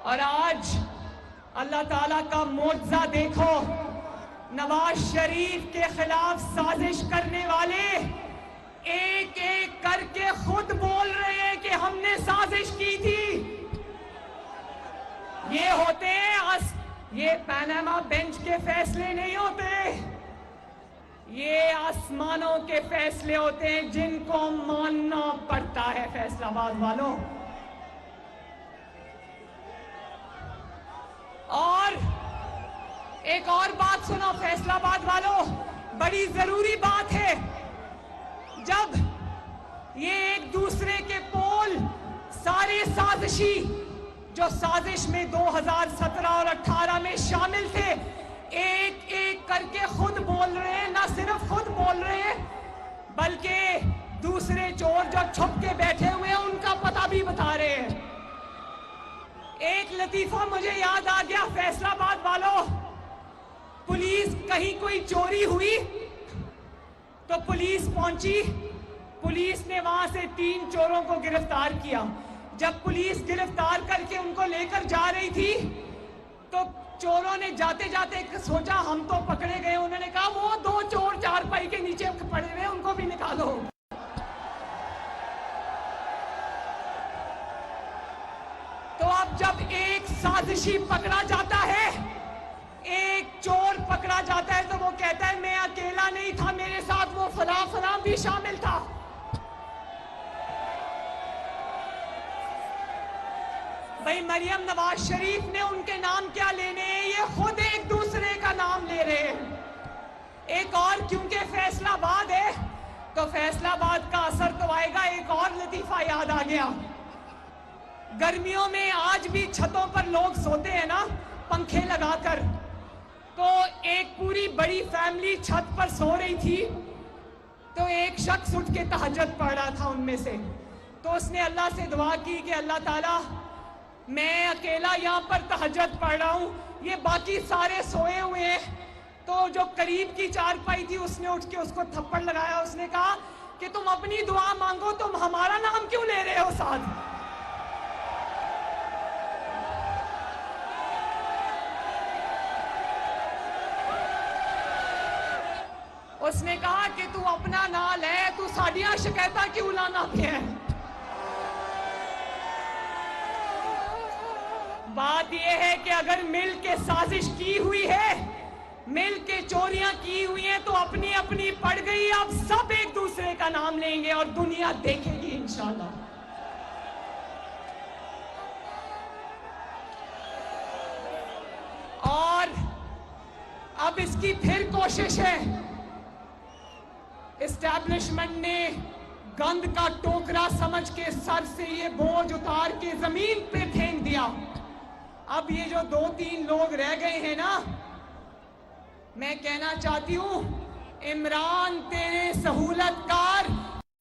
اور آج اللہ تعالیٰ کا معجزہ دیکھو، نواز شریف کے خلاف سازش کرنے والے ایک ایک کر کے خود بول رہے ہیں کہ ہم نے سازش کی تھی۔ یہ ہوتے ہیں یہ پاناما بینچ کے فیصلے نہیں ہوتے، یہ آسمانوں کے فیصلے ہوتے ہیں جن کو ماننا پڑتا ہے فیصلہ آباد والوں۔ اور ایک اور بات سنو فیصلہ آباد والوں، بڑی ضروری بات ہے، جب یہ ایک دوسرے کے پول سارے سازشی جو سازش میں 2017 اور 18 میں شامل تھے ایک ایک کر کے خود بول رہے ہیں، نہ صرف خود بول رہے ہیں بلکہ دوسرے چور جو چھپ کے بیٹھے ہوئے ہیں ان کا پتہ بھی بتا رہے ہیں۔ ایک لطیفہ مجھے یاد آ گیا فیصلہ آباد والوں، پولیس کہیں کوئی چوری ہوئی تو پولیس پہنچی، پولیس نے وہاں سے 3 چوروں کو گرفتار کیا۔ جب پولیس گرفتار کر کے ان کو لے کر جا رہی تھی تو چوروں نے جاتے جاتے سوچا ہم تو پکڑے گئے، انہوں نے کہا وہ 2 چور چارپائی کے نیچے پڑے ہوئے ان کو بھی نکالو۔ تو اب جب ایک سازشی پکڑا جاتا ہے، ایک چور پکڑا جاتا ہے تو وہ کہتا ہے میں اکیلا نہیں تھا، میرے ساتھ وہ فلاں فلاں بھی شامل تھا۔ بھائی مریم نواز شریف نے ان کے نام کیا لینے ہیں، یہ خود ایک دوسرے کا نام لے رہے ہیں۔ ایک اور کیونکہ فیصلہ آباد ہے تو فیصلہ آباد کا اثر تو آئے گا، ایک اور لطیفہ یاد آ گیا۔ گرمیوں میں آج بھی چھتوں پر لوگ سوتے ہیں نا پنکھے لگا کر، تو ایک پوری بڑی فیملی چھت پر سو رہی تھی تو ایک شخص اٹھ کے تہجد پڑھ رہا تھا ان میں سے، تو اس نے اللہ سے دعا کی کہ اللہ تعالیٰ میں اکیلا یہاں پر تہجد پڑھ رہا ہوں، یہ باقی سارے سوئے ہوئے ہیں۔ تو جو قریب کی چارپائی تھی اس نے اٹھ کے اس کو تھپڑ لگایا، اس نے کہا کہ تم اپنی دعا مانگو، تم ہمارا نام کیوں لے رہے ہو ساتھ؟ اس نے کہا کہ تو اپنا نام لے، تو ساڈیاں شکایتاں کیوں لانا پہ ہے؟ بات یہ ہے کہ اگر مل کے سازش کی ہوئی ہے، مل کے چوریاں کی ہوئی ہیں تو اپنی اپنی پڑ گئی، اب سب ایک دوسرے کا نام لیں گے اور دنیا دیکھے گی انشاءاللہ۔ اور اب اس کی پھر کوشش ہے، اسٹیبلشمنٹ نے گند کا ٹوکرا سمجھ کے سر سے یہ بوجھ اتار کے زمین پہ پھینک دیا۔ اب یہ جو 2-3 لوگ رہ گئے ہیں نا، میں کہنا چاہتی ہوں عمران تیرے سہولت کار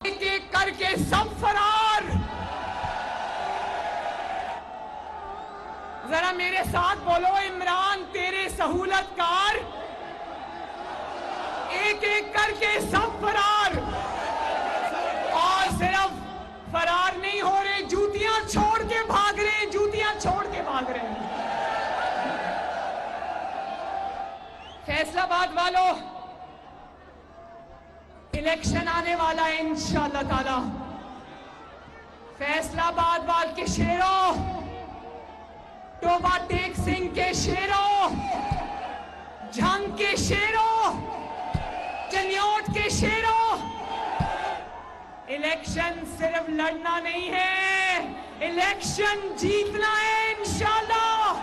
ایک ایک کر کے سب فرار۔ ذرا میرے ساتھ بولو، عمران تیرے سہولت کار ایک ایک کر کے سب فرار۔ اور صرف فرار نہیں ہو رہے، جوتیاں چھوڑ کے بھاگ رہے ہیں، جوتیاں چھوڑ کے بھاگ رہے ہیں۔ فیصلہ آباد والو، الیکشن آنے والا ہے انشاءاللہ تعالی۔ فیصلہ آباد وال کے شیروں، ٹوبہ ٹیک سنگھ کے شیروں، جھنگ کے شیروں، چنیوٹ کے شیروں، الیکشن صرف لڑنا نہیں ہے، الیکشن جیتنا ہے انشاءاللہ۔